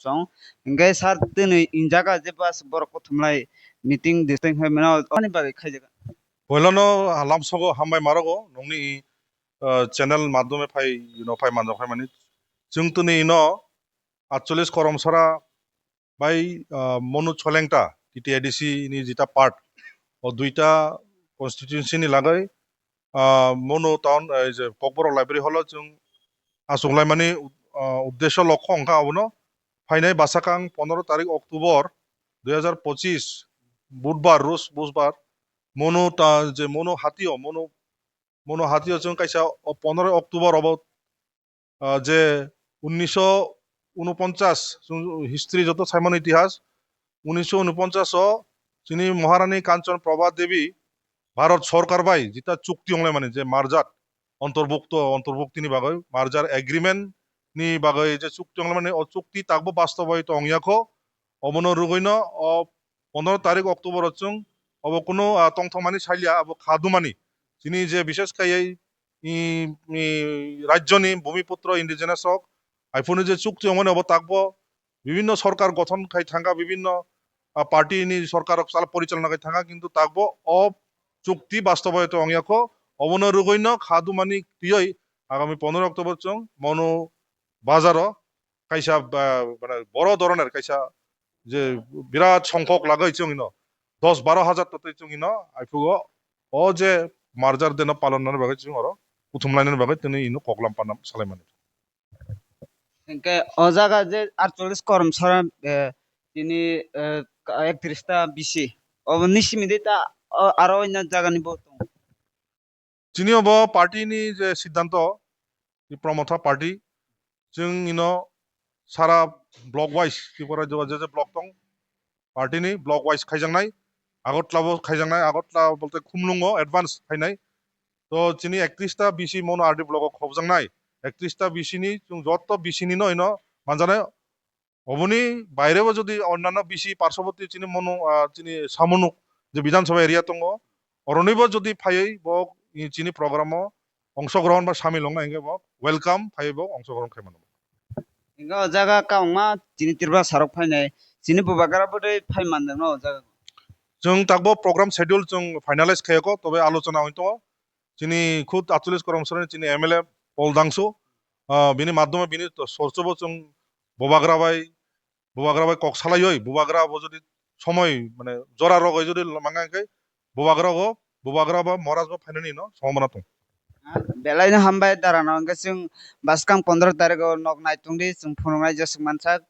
song ngay sar tini injaga je pas borok thumlai meeting disting hai mena ani bagi khaijaga Boilano lamsogo hambai marogo nongni channel মাধ্যমে ফাই ফাই মানজা ফাই মানে जों तनि ino 48 করমসরা বাই Manu Chhailengta TTIDC ni jita part o duita constituency ni lagai Manu town এই যে ককবরক লাইব্রেরি হলো जों আসুংলাই মানে উদ্দেশ্য লক্ষ্য অংকা আবনো ফাইনাই বাসাকাং 15 তারিখ অক্টোবর 2025 বুধবার রোজ বুধবার মনু যে মনু হাতিও মনো হাতিও जों কাইসা 15 অক্টোবর অবত যে 1949 হিস্ট্রি যত সাইমন ইতিহাস 1949 যিনি মহারানী কাঞ্চন প্রভা দেবী ভারত সরকার বাই যেটা চুক্তি হলে মানে যে মার্জার অন্তর্ভুক্তিনি বাগৈ মার্জার এগ্রিমেন্ট নি বাগৈ যে চুক্তি হলে মানে চুক্তি তাকবো বাস্তবায়িত অংয়াখো অমন রুগৈন 15 তারিখ অক্টোবর जों অব কোনো তংথমানি সাইলিয়া অব খাদুমানি যিনি যে বিশেষ কাই রাজ্যনি ভূমিপুত্র ইন্ডিজেনাস হক আইফোনে যে চুক্তি মানে অব তাকবো বিভিন্ন সরকার গঠন খাই থাকা বিভিন্ন পার্টি নি সরকার পরিচালনা খাই থাকা কিন্তু তাকবো চুক্তি বাস্তবায়িত অংয়াখো অবন রুগৈন খাদুমানি ক্রিয়ই আগামী 15 অক্টোবর जों মনো বাজারও কাইসা মানে বড় ধরনের কাইসা যে বিরাট সংখ্যক লাগাই जों 10-12 হাজার ততই जों আইফুগো ও যে মার্জার দেন পালনের বাগৈ जों আরো উথুমলাইনের বাগৈ তিনি ইনো কগলাম Panam সালাইমানি engke ojaga je 48 korom sara tini 31 ta bisi obni simide ta aro অন্য জায়গা নিব যিনি অব পার্টিনি যে সিদ্ধান্ত প্রমথা পার্টি जों সারা ব্লক ওয়াইজ ত্রিপুরা যে ব্লক দं পার্টিনি ব্লক ওয়াইজ খাইজাंनाय আগতলাবो খাইजांनाय আগতলা বলতে খুমলুঙो এডভান্স ফাইनाय তো যিনি 31 টা বিসি মনো আরডি ব্লক খবজাंनाय 31 টা বিসিনি जों যত বিসিনি ইনো মানজানাय অবনি বাইরেও যদি অন্যান্য বিসি পার্শ্ববর্তী যিনি মনো যিনি সামনুক যে বিধানসভা এরিয়া দङ অরনিবো যদি ফাইयै বক যিনি প্রোগ্রামও অংশগ্রহণ বা সামিল হং এঙ্গে বক ওয়েলকাম ফাইবো অংশগ্রহণ খাইমানো engke ojaga kaungma tini tirba sarok fainai tini bubagara bode faimandang no ojaga जों ताकबो प्रग्राम शेड्यूल जों फाइनालाइज खायको तबे आलोचना हइतो যিনি খুদ 48 করমসরানি যিনি এমএলএ পলদাংসু বিনি মাধ্যমে বিনি সরচবো जों বুবাগ্রাবাই কক সালাইই বুবাগ্রাবো যদি সময় মানে জরা রগ যদি মাঙ্গাকে বুবাগ্রা বা মহারাজ বা ফাইনানি সম্ভাবনা दं belai no hambai darano engke जों baskang 15 tarik nok naitung di जों phunungnai jesik mansak